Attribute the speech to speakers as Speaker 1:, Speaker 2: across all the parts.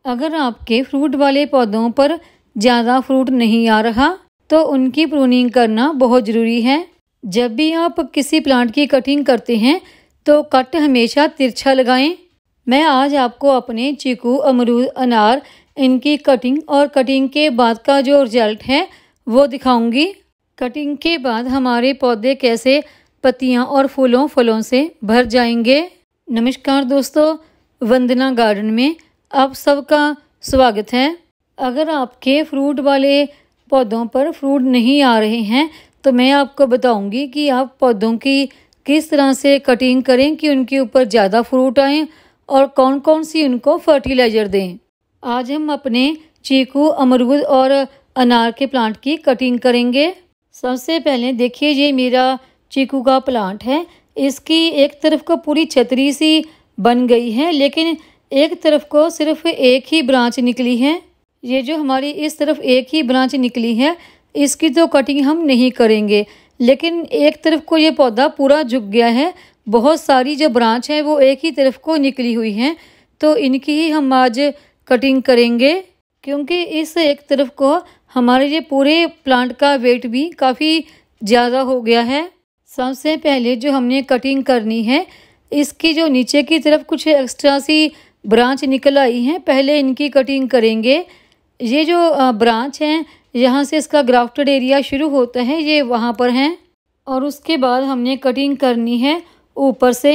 Speaker 1: अगर आपके फ्रूट वाले पौधों पर ज़्यादा फ्रूट नहीं आ रहा तो उनकी प्रूनिंग करना बहुत ज़रूरी है। जब भी आप किसी प्लांट की कटिंग करते हैं तो कट हमेशा तिरछा लगाएं। मैं आज आपको अपने चीकू, अमरूद, अनार इनकी कटिंग और कटिंग के बाद का जो रिजल्ट है वो दिखाऊंगी। कटिंग के बाद हमारे पौधे कैसे पत्तियां और फलों से भर जाएंगे। नमस्कार दोस्तों, वंदना गार्डन में आप सबका स्वागत है। अगर आपके फ्रूट वाले पौधों पर फ्रूट नहीं आ रहे हैं तो मैं आपको बताऊंगी कि आप पौधों की किस तरह से कटिंग करें कि उनके ऊपर ज़्यादा फ्रूट आए और कौन कौन सी उनको फर्टिलाइज़र दें। आज हम अपने चीकू, अमरूद और अनार के प्लांट की कटिंग करेंगे। सबसे पहले देखिए, ये मेरा चीकू का प्लांट है। इसकी एक तरफ को पूरी छतरी सी बन गई है, लेकिन एक तरफ को सिर्फ एक ही ब्रांच निकली है। ये जो हमारी इस तरफ एक ही ब्रांच निकली है, इसकी तो कटिंग हम नहीं करेंगे, लेकिन एक तरफ को ये पौधा पूरा झुक गया है। बहुत सारी जो ब्रांच है वो एक ही तरफ को निकली हुई हैं, तो इनकी ही हम आज कटिंग करेंगे, क्योंकि इस एक तरफ को हमारे ये पूरे प्लांट का वेट भी काफ़ी ज़्यादा हो गया है। सबसे पहले जो हमने कटिंग करनी है, इसकी जो नीचे की तरफ कुछ एक्स्ट्रा सी ब्रांच निकल आई हैं, पहले इनकी कटिंग करेंगे। ये जो ब्रांच हैं, यहाँ से इसका ग्राफ्टेड एरिया शुरू होता है, ये वहाँ पर हैं, और उसके बाद हमने कटिंग करनी है ऊपर से।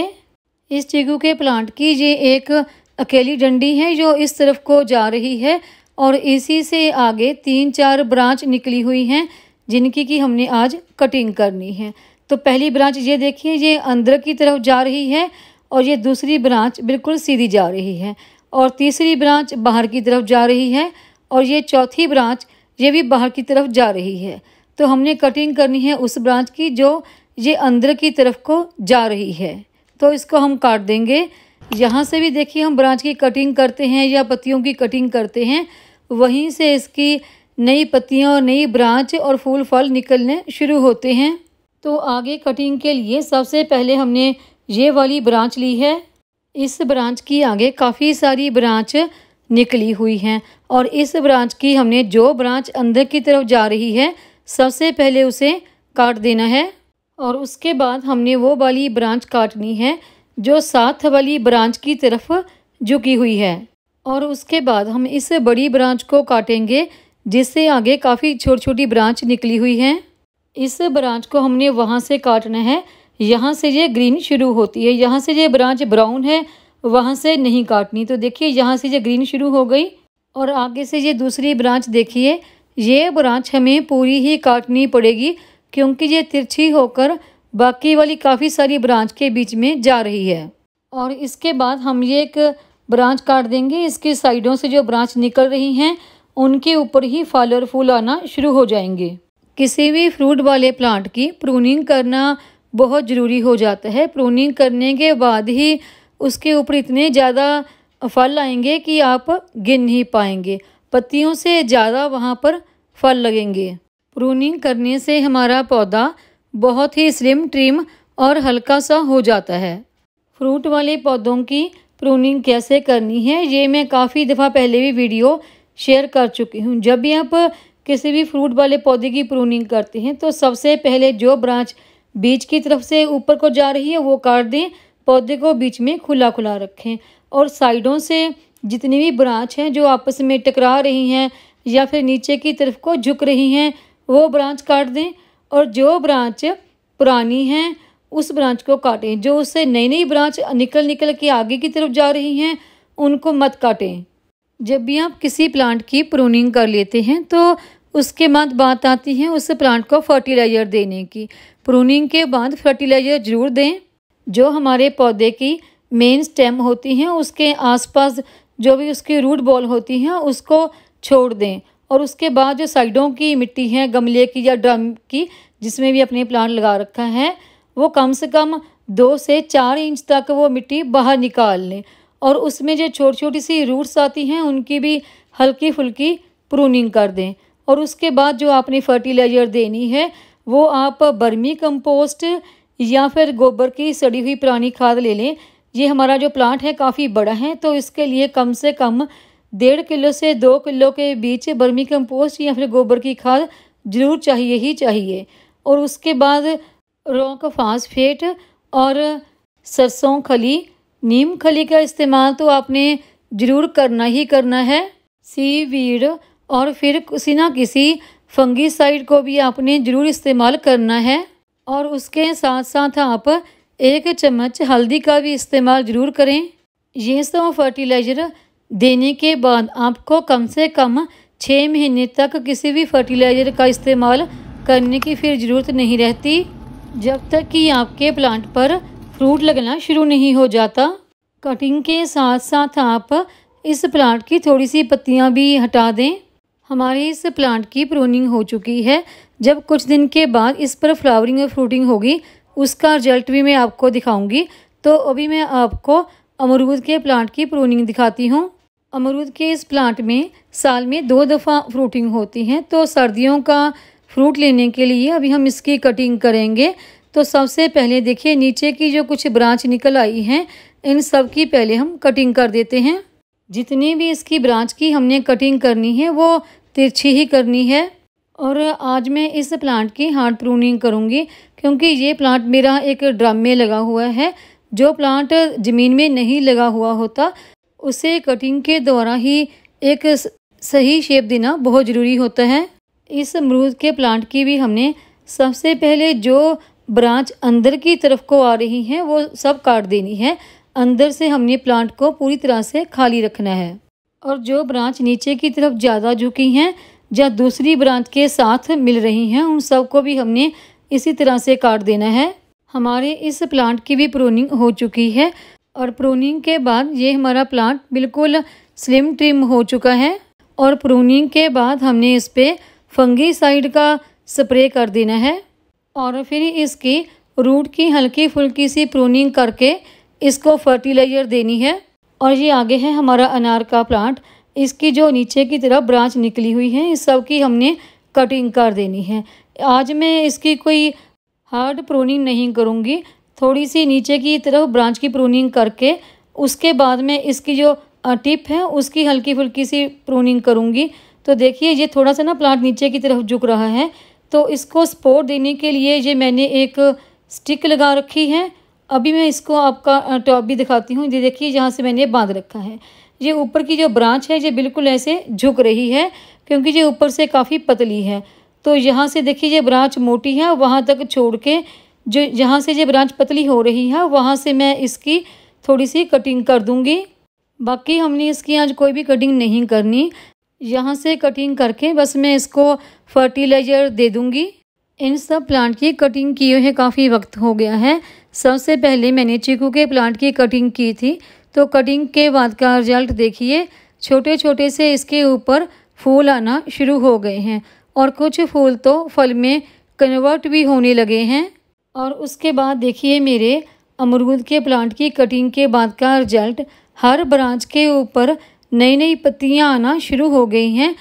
Speaker 1: इस चीकू के प्लांट की ये एक अकेली डंडी है जो इस तरफ को जा रही है, और इसी से आगे 3-4 ब्रांच निकली हुई हैं जिनकी की हमने आज कटिंग करनी है। तो पहली ब्रांच ये देखिए, ये अंदर की तरफ जा रही है, और ये दूसरी ब्रांच बिल्कुल सीधी जा रही है, और तीसरी ब्रांच बाहर की तरफ जा रही है, और ये चौथी ब्रांच ये भी बाहर की तरफ जा रही है। तो हमने कटिंग करनी है उस ब्रांच की जो ये अंदर की तरफ को जा रही है, तो इसको हम काट देंगे। यहाँ से भी देखिए, हम ब्रांच की कटिंग करते हैं या पत्तियों की कटिंग करते हैं, वहीं से इसकी नई पत्तियाँ और नई ब्रांच और फूल फल निकलने शुरू होते हैं। तो आगे कटिंग के लिए सबसे पहले हमने ये वाली ब्रांच ली है। इस ब्रांच की आगे काफ़ी सारी ब्रांच निकली हुई हैं, और इस ब्रांच की हमने जो ब्रांच अंदर की तरफ जा रही है, सबसे पहले उसे काट देना है, और उसके बाद हमने वो वाली ब्रांच काटनी है जो साथ वाली ब्रांच की तरफ झुकी हुई है, और उसके बाद हम इस बड़ी ब्रांच को काटेंगे जिससे आगे काफ़ी छोटी छोटी ब्रांच निकली हुई हैं। इस ब्रांच को हमने वहाँ से काटना है, यहाँ से ये ग्रीन शुरू होती है, यहाँ से ये ब्रांच ब्राउन है, वहाँ से नहीं काटनी। तो देखिए, यहाँ से ये ग्रीन शुरू हो गई, और आगे से ये दूसरी ब्रांच देखिए, ये ब्रांच हमें पूरी ही काटनी पड़ेगी क्योंकि ये तिरछी होकर बाकी वाली काफ़ी सारी ब्रांच के बीच में जा रही है। और इसके बाद हम ये एक ब्रांच काट देंगे। इसकी साइडों से जो ब्रांच निकल रही हैं उनके ऊपर ही फल और फूल आना शुरू हो जाएंगे। किसी भी फ्रूट वाले प्लांट की प्रूनिंग करना बहुत ज़रूरी हो जाता है। प्रूनिंग करने के बाद ही उसके ऊपर इतने ज़्यादा फल आएंगे कि आप गिन नहीं पाएंगे। पत्तियों से ज़्यादा वहाँ पर फल लगेंगे। प्रूनिंग करने से हमारा पौधा बहुत ही स्लिम, ट्रिम और हल्का सा हो जाता है। फ्रूट वाले पौधों की प्रूनिंग कैसे करनी है, ये मैं काफ़ी दफ़ा पहले भी वीडियो शेयर कर चुकी हूँ। जब भी आप किसी भी फ्रूट वाले पौधे की प्रूनिंग करते हैं तो सबसे पहले जो ब्रांच बीच की तरफ से ऊपर को जा रही है वो काट दें, पौधे को बीच में खुला खुला रखें, और साइडों से जितनी भी ब्रांच हैं जो आपस में टकरा रही हैं या फिर नीचे की तरफ को झुक रही हैं वो ब्रांच काट दें, और जो ब्रांच पुरानी हैं उस ब्रांच को काटें। जो उससे नई नई ब्रांच निकल के आगे की तरफ जा रही हैं उनको मत काटें। जब भी आप किसी प्लांट की प्रूनिंग कर लेते हैं तो उसके बाद बात आती है उस प्लांट को फर्टिलाइज़र देने की। प्रूनिंग के बाद फर्टिलाइज़र ज़रूर दें। जो हमारे पौधे की मेन स्टेम होती हैं उसके आसपास जो भी उसकी रूट बॉल होती हैं उसको छोड़ दें, और उसके बाद जो साइडों की मिट्टी है गमले की या ड्रम की जिसमें भी अपने प्लांट लगा रखा है, वो कम से कम 2 से 4 इंच तक वो मिट्टी बाहर निकाल लें, और उसमें जो छोटी छोटी सी रूट्स आती हैं उनकी भी हल्की फुल्की प्रूनिंग कर दें। और उसके बाद जो आपने फर्टिलाइज़र देनी है वो आप बर्मी कंपोस्ट या फिर गोबर की सड़ी हुई पुरानी खाद ले लें। ये हमारा जो प्लांट है काफ़ी बड़ा है, तो इसके लिए कम से कम 1.5 किलो से 2 किलो के बीच वर्मी कंपोस्ट या फिर गोबर की खाद ज़रूर चाहिए ही चाहिए। और उसके बाद रॉक फास्फेट और सरसों खली, नीम खली का इस्तेमाल तो आपने ज़रूर करना ही करना है। सीवीड और फिर किसी ना किसी फंगीसाइड को भी आपने ज़रूर इस्तेमाल करना है। और उसके साथ साथ आप 1 चम्मच हल्दी का भी इस्तेमाल ज़रूर करें। ये सब फर्टिलाइज़र देने के बाद आपको कम से कम 6 महीने तक किसी भी फर्टिलाइज़र का इस्तेमाल करने की फिर ज़रूरत नहीं रहती, जब तक कि आपके प्लांट पर फ्रूट लगना शुरू नहीं हो जाता। कटिंग के साथ साथ आप इस प्लांट की थोड़ी सी पत्तियां भी हटा दें। हमारे इस प्लांट की प्रूनिंग हो चुकी है। जब कुछ दिन के बाद इस पर फ्लावरिंग और फ्रूटिंग होगी, उसका रिजल्ट भी मैं आपको दिखाऊंगी। तो अभी मैं आपको अमरूद के प्लांट की प्रूनिंग दिखाती हूँ। अमरूद के इस प्लांट में साल में 2 दफ़ा फ्रूटिंग होती है। तो सर्दियों का फ्रूट लेने के लिए अभी हम इसकी कटिंग करेंगे। तो सबसे पहले देखिए, नीचे की जो कुछ ब्रांच निकल आई हैं, इन सब की पहले हम कटिंग कर देते हैं। जितनी भी इसकी ब्रांच की हमने कटिंग करनी है वो तिरछी ही करनी है। और आज मैं इस प्लांट की हार्ड प्रूनिंग करूँगी, क्योंकि ये प्लांट मेरा एक ड्रम में लगा हुआ है। जो प्लांट ज़मीन में नहीं लगा हुआ होता, उसे कटिंग के द्वारा ही एक सही शेप देना बहुत ज़रूरी होता है। इस अमरूद के प्लांट की भी हमने सबसे पहले जो ब्रांच अंदर की तरफ को आ रही है वो सब काट देनी है। अंदर से हमने प्लांट को पूरी तरह से खाली रखना है। और जो ब्रांच नीचे की तरफ ज़्यादा झुकी हैं या दूसरी ब्रांच के साथ मिल रही हैं, उन सब को भी हमने इसी तरह से काट देना है। हमारे इस प्लांट की भी प्रूनिंग हो चुकी है। और प्रूनिंग के बाद ये हमारा प्लांट बिल्कुल स्लिम ट्रिम हो चुका है। और प्रूनिंग के बाद हमने इस पर फंगीसाइड का स्प्रे कर देना है। और फिर इसकी रूट की हल्की फुल्की सी प्रूनिंग करके इसको फर्टिलाइज़र देनी है। और ये आगे है हमारा अनार का प्लांट। इसकी जो नीचे की तरफ ब्रांच निकली हुई है, इस सब की हमने कटिंग कर देनी है। आज मैं इसकी कोई हार्ड प्रूनिंग नहीं करूँगी, थोड़ी सी नीचे की तरफ ब्रांच की प्रूनिंग करके उसके बाद में इसकी जो टिप है उसकी हल्की फुल्की सी प्रूनिंग करूँगी। तो देखिए, ये थोड़ा सा ना प्लांट नीचे की तरफ झुक रहा है, तो इसको सपोर्ट देने के लिए ये मैंने एक स्टिक लगा रखी है। अभी मैं इसको आपका टॉप भी दिखाती हूँ। ये देखिए, जहाँ से मैंने बांध रखा है, ये ऊपर की जो ब्रांच है ये बिल्कुल ऐसे झुक रही है, क्योंकि ये ऊपर से काफ़ी पतली है। तो यहाँ से देखिए, ये ब्रांच मोटी है, वहाँ तक छोड़ के जो जहाँ से ये ब्रांच पतली हो रही है वहाँ से मैं इसकी थोड़ी सी कटिंग कर दूँगी। बाकी हमने इसकी आज कोई भी कटिंग नहीं करनी। यहाँ से कटिंग करके बस मैं इसको फर्टिलाइज़र दे दूँगी। इन सब प्लांट की कटिंग किए हुए काफ़ी वक्त हो गया है। सबसे पहले मैंने चीकू के प्लांट की कटिंग की थी। तो कटिंग के बाद का रिजल्ट देखिए, छोटे छोटे से इसके ऊपर फूल आना शुरू हो गए हैं और कुछ फूल तो फल में कन्वर्ट भी होने लगे हैं। और उसके बाद देखिए, मेरे अमरूद के प्लांट की कटिंग के बाद का रिजल्ट, हर ब्रांच के ऊपर नई नई पत्तियां आना शुरू हो गई हैं।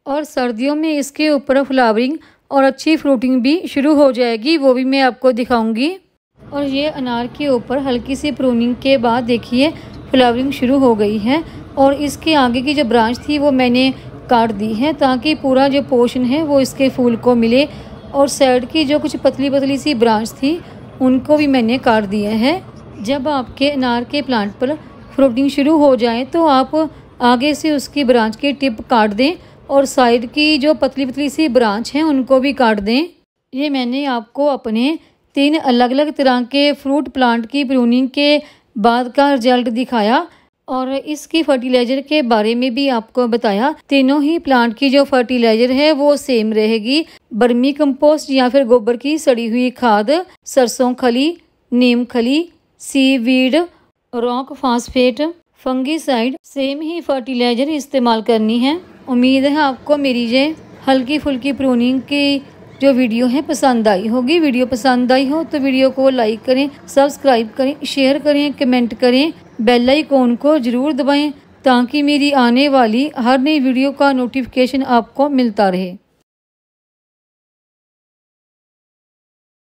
Speaker 1: और सर्दियों में इसके ऊपर फ्लावरिंग और अच्छी फ्रूटिंग भी शुरू हो जाएगी, वो भी मैं आपको दिखाऊंगी। और ये अनार के ऊपर हल्की सी प्रूनिंग के बाद देखिए फ्लावरिंग शुरू हो गई है। और इसके आगे की जो ब्रांच थी वो मैंने काट दी है, ताकि पूरा जो पोर्शन है वो इसके फूल को मिले। और साइड की जो कुछ पतली पतली सी ब्रांच थी उनको भी मैंने काट दिया है। जब आपके अनार के प्लांट पर फ्रूटिंग शुरू हो जाए तो आप आगे से उसकी ब्रांच की टिप काट दें और साइड की जो पतली पतली सी ब्रांच हैं उनको भी काट दें। ये मैंने आपको अपने 3 अलग अलग तरह के फ्रूट प्लांट की प्रूनिंग के बाद का रिजल्ट दिखाया और इसकी फर्टिलाइज़र के बारे में भी आपको बताया। तीनों ही प्लांट की जो फर्टिलाइज़र है वो सेम रहेगी। वर्मी कंपोस्ट या फिर गोबर की सड़ी हुई खाद, सरसों खली, नीम खली, seaweed, rock phosphate, fungicide, same ही फर्टिलाइज़र इस्तेमाल करनी है। उम्मीद है आपको मेरी ये हल्की फुल्की प्रूनिंग की जो वीडियो है पसंद आई होगी। वीडियो पसंद आई हो तो वीडियो को लाइक करें, सब्सक्राइब करें, शेयर करें, कमेंट करें, बेल आइकॉन को ज़रूर दबाएं ताकि मेरी आने वाली हर नई वीडियो का नोटिफिकेशन आपको मिलता रहे।